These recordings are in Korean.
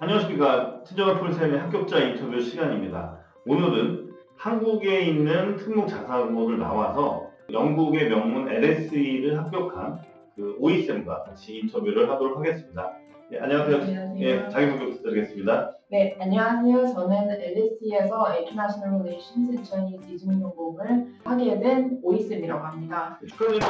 안녕하십니까. 친절한 풀쌤의 합격자 인터뷰 시간입니다. 오늘은 한국에 있는 특목자사고를 나와서 영국의 명문 LSE를 합격한 그 오이쌤과 같이 인터뷰를 하도록 하겠습니다. 네, 안녕하세요. 안녕하세요. 예, 자기소개 부탁드리겠습니다. 네, 안녕하세요. 저는 LSE에서 International Relations and Chinese 이중 전공을 하게 된 오이쌤이라고 합니다. 축하드립니다.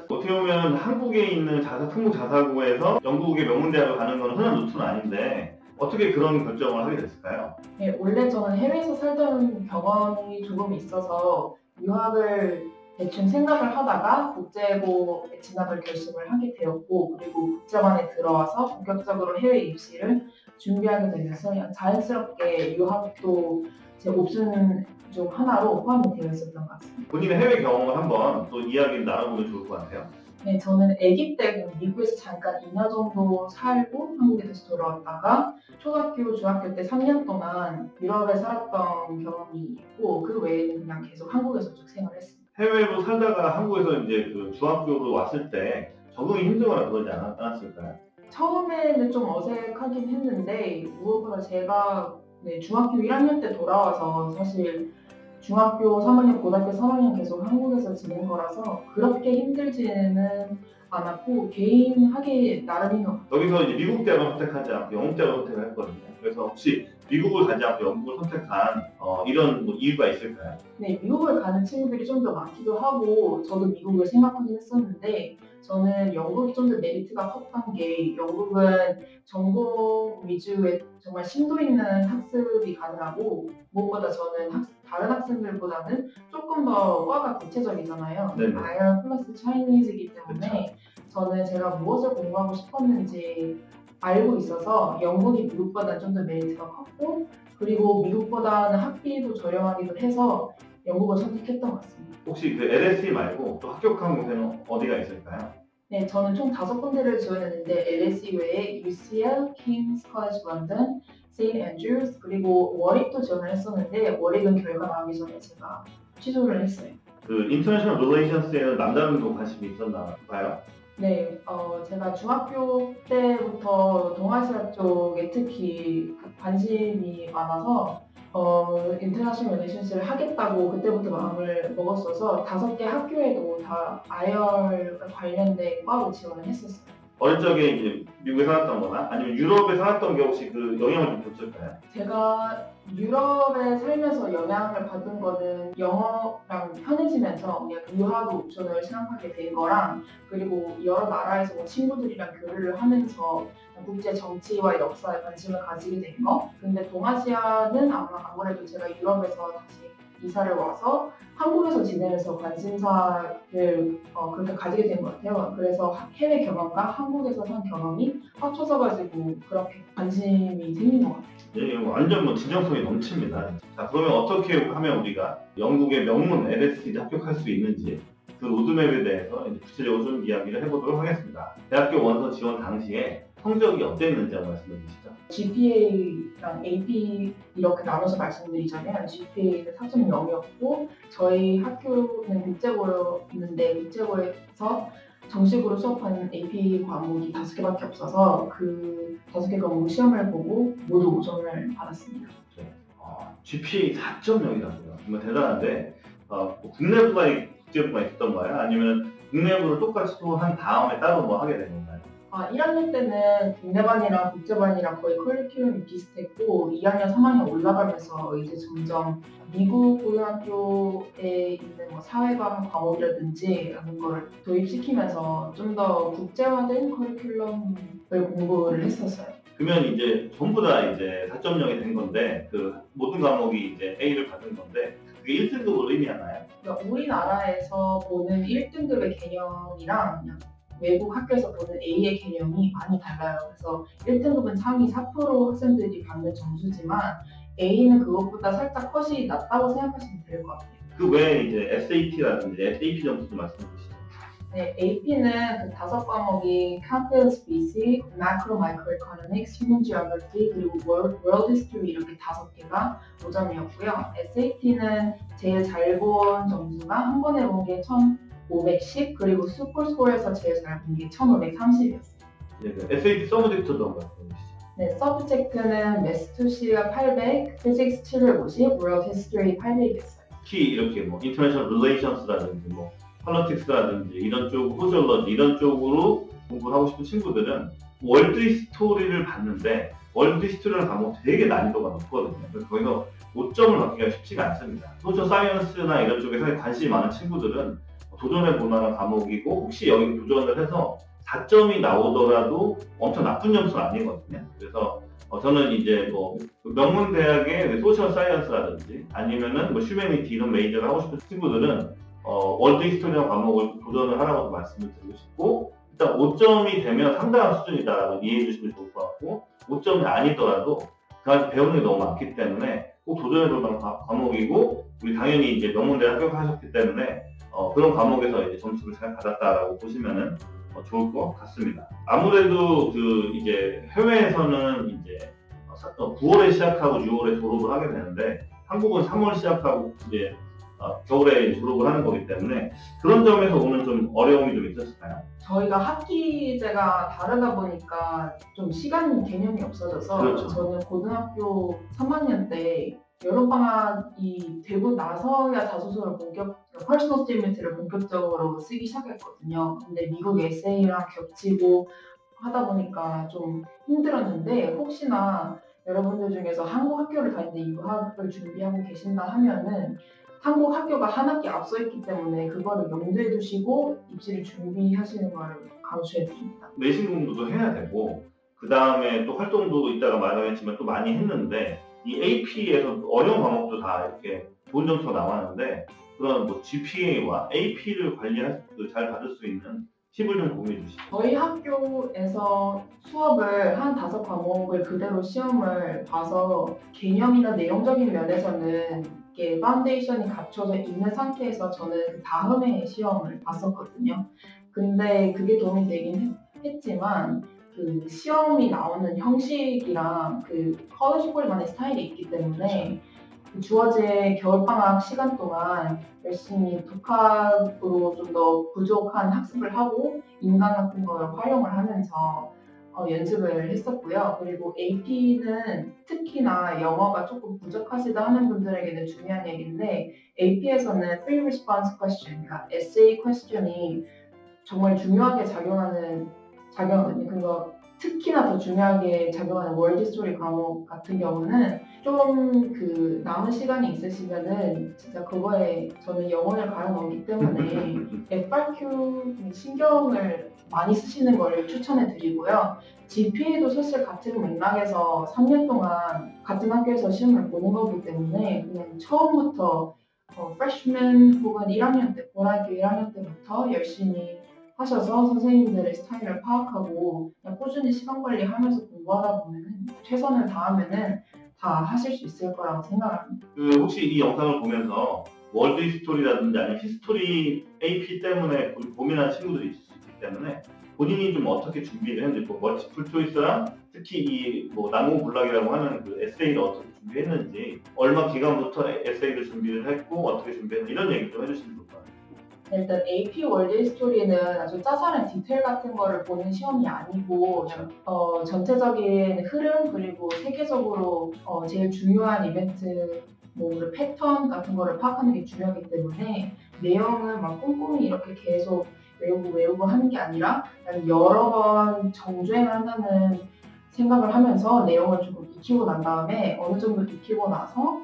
어떻게 보면 한국에 있는 특목자사고에서 영국의 명문대학을 가는 건 흔한 루트는 아닌데 어떻게 그런 결정을 하게 됐을까요? 네, 원래 저는 해외에서 살던 경험이 조금 있어서 유학을 대충 생각을 하다가 국제고에 진학을 결심을 하게 되었고, 그리고 국제관에 들어와서 본격적으로 해외 입시를 준비하게 되면서 그냥 자연스럽게 유학도 제 옵션 중 하나로 포함이 되어 있었던 것 같습니다. 본인의 해외 경험을 한번 또 이야기를 나눠보면 좋을 것 같아요. 네, 저는 아기 때 미국에서 잠깐 2년 정도 살고 한국에 다시 돌아왔다가 초등학교, 중학교 때 3년 동안 유럽에 살았던 경험이 있고, 그 외에는 그냥 계속 한국에서 쭉 생활했습니다. 해외로 살다가 한국에서 이제 그 중학교로 왔을 때 적응이 힘들거나 그러지 않았을까요? 처음에는 좀 어색하긴 했는데 무엇보다 제가 중학교 1학년 때 돌아와서 사실 중학교 3학년, 고등학교 3학년 계속 한국에서 지낸 거라서 그렇게 힘들지는 않았고 개인 하기 나름인 것 같아요. 여기서 이제 미국 대학을 선택하지 않고 영국 대학을 선택을 했거든요. 그래서 혹시 미국을 가지 않고 영국을 선택한 이런 뭐 이유가 있을까요? 네, 미국을 가는 친구들이 좀 더 많기도 하고 저도 미국을 생각하긴 했었는데 저는 영국이 좀 더 메리트가 컸던 게 영국은 전공 위주의 정말 심도 있는 학습이 가능하고 무엇보다 저는 다른 학생들보다는 조금 더 과가 구체적이잖아요. 네네. IR 플러스 차이니즈이기 때문에 그쵸. 저는 제가 무엇을 공부하고 싶었는지 알고 있어서 영국이 미국보다 좀 더 메리트가 컸고 그리고 미국보다는 학비도 저렴하기도 해서 영국을 선택했던 것 같습니다. 혹시 그 LSE 말고 또 합격한 곳에는 어디가 있을까요? 네, 저는 총 5군데를 지원했는데 LSE 외에 UCL, King's College London, St. Andrews 그리고 워릭도 지원을 했었는데 워릭은 결과 나오기 전에 제가 취소를 했어요. 그 인터내셔널 릴레이션스에는 남다른 관심이 있었나 봐요. 네, 제가 중학교 때부터 동아시아 쪽에 특히 관심이 많아서 인터내셔널 릴레이션스를 하겠다고 그때부터 마음을 먹었어서 5개 학교에도 다 IR 관련된 과로 지원을 했었어요. 어릴 적에 이제 미국에 살았던 거나 아니면 유럽에 살았던 게 혹시 그 영향을 좀 줬을까요? 제가 유럽에 살면서 영향을 받은 거는 영어랑 편해지면서 그냥 유학 옵션을 생각하게 된 거랑 그리고 여러 나라에서 뭐 친구들이랑 교류를 하면서 국제 정치와 역사에 관심을 가지게 된 거. 근데 동아시아는 아무래도 제가 유럽에서 다시 이사를 와서 한국에서 지내면서 관심사를 그렇게 가지게 된 것 같아요. 그래서 해외 경험과 한국에서 산 경험이 합쳐서 가지고 그렇게 관심이 생긴 것 같아요. 예, 완전 뭐 진정성이 넘칩니다. 자, 그러면 어떻게 하면 우리가 영국의 명문 LSE에 합격할 수 있는지 그 로드맵에 대해서 이제 구체적으로 좀 이야기를 해보도록 하겠습니다. 대학교 원서 지원 당시에 성적이 어땠는지 한번 말씀해 주시죠. GPA랑 AP 이렇게 나눠서 말씀드리자면 GPA는 4.0이었고 저희 학교는 국제고였는데 국제고에서 정식으로 수업하는 AP 과목이 5개밖에 없어서 그 5개 과목 시험을 보고 모두 5점을 받았습니다. GPA 4.0이라고요. 정말 대단한데 뭐 국내부가 국제부가 있었던가요? 아니면 국내부를 똑같이 또 한 다음에 따로 뭐 하게 된 건가요? 1학년 때는 국내반이랑 국제반이랑 거의 커리큘럼이 비슷했고 2학년, 3학년 올라가면서 이제 점점 미국 고등학교에 있는 뭐 사회과학 과목이라든지 이런 걸 도입시키면서 좀 더 국제화된 커리큘럼을 공부를 했었어요. 그러면 이제 전부 다 이제 4.0이 된 건데 그 모든 과목이 이제 A를 받은 건데 그게 1등급으로 의미하나요? 그러니까 우리나라에서 보는 1등급의 개념이랑 그냥 외국 학교에서 보는 A의 개념이 많이 달라요. 그래서 1등급은 상위 4% 학생들이 받는 점수지만 A는 그것보다 살짝 컷이 낮다고 생각하시면 될 것 같아요. 그 외에 이제 SAT라든지 SAP 점수도 말씀해 주시죠. 네, AP는 그 5과목이 Calculus Basic, Macro Microeconomics, Human Geography, 그리고 World History 이렇게 5개가 5점이었고요. SAT는 제일 잘 본 점수가 한 번에 본 게 1510, 그리고 슈퍼스코어에서 제일 잘 본 게 1530이었어요. 네, SAT 서브젝트도 한번 말씀해 주시죠. 네, 서브젝트는 매스 2C가 800, 피직스 750, 월드 히스토리 800이었어요. 특히 이렇게 뭐 인터내셔널 릴레이션스라든지 뭐 펄러틱스라든지 이런 쪽, 소셜러지 이런 쪽으로 공부를 하고 싶은 친구들은 월드 히스토리를 봤는데 월드 히스토리라는 과목 되게 난이도가 높거든요. 그래서 거기서 5점을 받기가 쉽지가 않습니다. 소셜 사이언스나 이런 쪽에 사실 관심이 많은 친구들은 도전해 볼 만한 과목이고 혹시 여기 도전을 해서 4점이 나오더라도 엄청 나쁜 점수는 아니거든요. 그래서 저는 이제 뭐 명문 대학의 소셜 사이언스라든지 아니면은 뭐 휴머니티 이런 메이저를 하고 싶은 친구들은 월드 히스토리라는 과목을 도전을 하라고 말씀을 드리고 싶고 일단 5점이 되면 상당한 수준이다라고 이해해 주시면 좋을 것 같고 5점이 아니더라도 그 안에 배우는 게 너무 많기 때문에 꼭 도전해 볼 만한 과목이고 우리 당연히 이제 명문대 합격하셨기 때문에 그런 과목에서 이제 점수를 잘 받았다라고 보시면은 좋을 것 같습니다. 아무래도 그 이제 해외에서는 이제 9월에 시작하고 6월에 졸업을 하게 되는데 한국은 3월 시작하고 이제 겨울에 졸업을 하는 거기 때문에 그런 점에서 오는 좀 어려움이 좀 있었을까요? 저희가 학기제가 다르다 보니까 좀 시간 개념이 없어져서 그렇죠. 저는 고등학교 3학년 때 여름방학이 되고 나서야 자소서를 퍼스널 스테이트먼트를 본격적으로 쓰기 시작했거든요. 근데 미국 에세이랑 겹치고 하다 보니까 좀 힘들었는데 혹시나 여러분들 중에서 한국 학교를 다니는데 유학을 준비하고 계신다 하면은 한국 학교가 한 학기 앞서 있기 때문에 그거를 염두에 두시고 입시를 준비하시는 걸 강추해 드립니다. 내신 공부도 해야 되고 그 다음에 또 활동도 이따가 말하겠지만 또 많이 했는데 이 AP에서 어려운 과목도 다 이렇게 좋은 점수가 나왔는데 그런 뭐 GPA와 AP를 관리할 잘 받을 수 있는 팁을 좀 공유해 주시죠. 저희 학교에서 수업을 한 5과목을 그대로 시험을 봐서 개념이나 내용적인 면에서는 이게 파운데이션이 갖춰져 있는 상태에서 저는 그 다음에 시험을 봤었거든요. 근데 그게 도움이 되긴 했지만 그 시험이 나오는 형식이랑 그 커리큘럼만의 스타일이 있기 때문에 그 주어진 겨울방학 시간 동안 열심히 독학으로 좀 더 부족한 학습을 하고 인강 같은 걸 활용을 하면서 연습을 했었고요. 그리고 AP는 특히나 영어가 조금 부족하시다 하는 분들에게는 중요한 얘기인데 AP에서는 Free Response Question, 그러니까 essay question이 정말 중요하게 작용하거든요. 그거 특히나 더 중요하게 작용하는 월드 스토리 과목 같은 경우는 좀 그 남은 시간이 있으시면은 진짜 그거에 저는 영혼을 갈아 넣기 때문에 FRQ 신경을 많이 쓰시는 걸 추천해 드리고요. GPA도 사실 같은 맥락에서 3년 동안 같은 학교에서 시험을 보는 거기 때문에 그냥 처음부터 freshman 혹은 1학년 때, 고등학교 1학년 때부터 열심히 하셔서 선생님들의 스타일을 파악하고 그냥 꾸준히 시간 관리하면서 공부하다 보면은 최선을 다하면은 다 하실 수 있을 거라고 생각합니다. 그 혹시 이 영상을 보면서 월드 히스토리라든지 아니면 히스토리 AP 때문에 고민하는 친구들이 있을 수 있기 때문에 본인이 좀 어떻게 준비를 했는지 뭐 멀티플 초이스랑 특히 이 뭐 난공불락이라고 하는 그 에세이를 어떻게 준비했는지 얼마 기간부터 에세이를 준비를 했고 어떻게 준비했는지 이런 얘기 좀 해주시면 좋을 것 같아요. 일단 AP 월드 히스토리는 아주 짜잘한 디테일 같은 거를 보는 시험이 아니고 전체적인 흐름 그리고 세계적으로 제일 중요한 이벤트 뭐 패턴 같은 거를 파악하는 게 중요하기 때문에 내용은 막 꼼꼼히 이렇게 계속 외우고 하는 게 아니라 여러 번 정주행한다는 생각을 하면서 내용을 조금 익히고 난 다음에 어느 정도 익히고 나서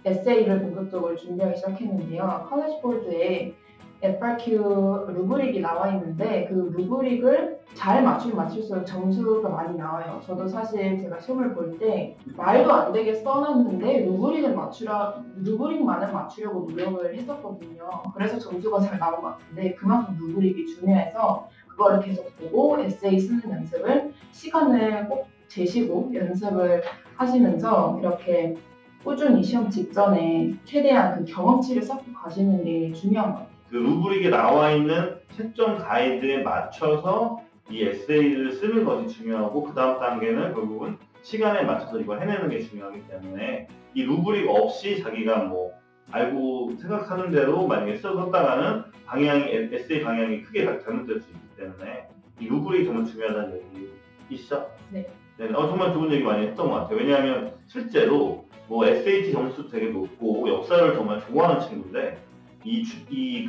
에세이를 본격적으로 준비하기 시작했는데요. 컬리지 보드에 FRQ 루브릭이 나와 있는데 그 루브릭을 잘 맞출수록 점수가 많이 나와요. 저도 사실 제가 시험을 볼 때 말도 안 되게 써놨는데 루브릭만을 맞추려고 노력을 했었거든요. 그래서 점수가 잘 나온 것 같은데 그만큼 루브릭이 중요해서 그거를 계속 보고 에세이 쓰는 연습을 시간을 꼭 재시고 연습을 하시면서 이렇게 꾸준히 시험 직전에 최대한 그 경험치를 쌓고 가시는 게 중요한 것 같아요. 그 루브릭에 나와 있는 채점 가이드에 맞춰서 이 에세이를 쓰는 것이 중요하고 그 다음 단계는 결국은 시간에 맞춰서 이걸 해내는 게 중요하기 때문에 이 루브릭 없이 자기가 뭐 알고 생각하는 대로 만약에 썼다가는 에세이 방향이 크게 잘못될 수 있기 때문에 이 루브릭이 정말 중요하다는 얘기이시죠? 네. 네, 정말 좋은 얘기 많이 했던 것 같아요. 왜냐하면 실제로 뭐 SAT 점수 되게 높고 역사를 정말 좋아하는 친구인데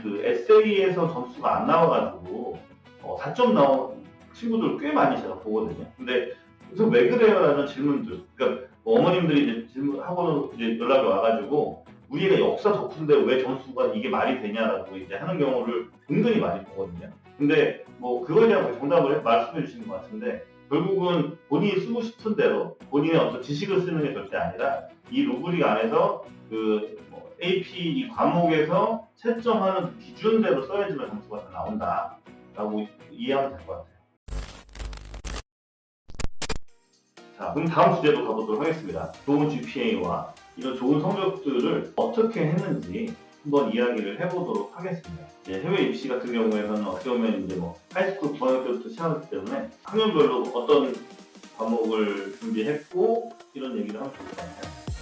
그 에세이에서 점수가 안 나와가지고 4점 나온 친구들 꽤 많이 제가 보거든요. 근데 그래서 왜 그래요? 라는 질문들. 그러니까 뭐 어머님들이 이제 질문하고는 이제 연락이 와가지고 우리 애가 역사 덕후인데 왜 점수가 이게 말이 되냐라고 이제 하는 경우를 은근히 많이 보거든요. 근데 뭐 그거에 대한 정답을 말씀해 주시는 것 같은데 결국은 본인이 쓰고 싶은 대로 본인의 어떤 지식을 쓰는 게 절대 아니라 이 루브릭 안에서 AP 이 과목에서 채점하는 그 기준대로 써야지만 점수가 다 나온다라고 이해하면 될 것 같아요. 자, 그럼 다음 주제로 가보도록 하겠습니다. 좋은 GPA와 이런 좋은 성적들을 어떻게 했는지 한번 이야기를 해보도록 하겠습니다. 이제 해외 입시 같은 경우에는 어떻게 보면 이제 뭐 하이스쿨 9학년 때부터 시작하기 때문에 학년별로 어떤 과목을 준비했고 이런 얘기를 하면 좋을 것 같아요.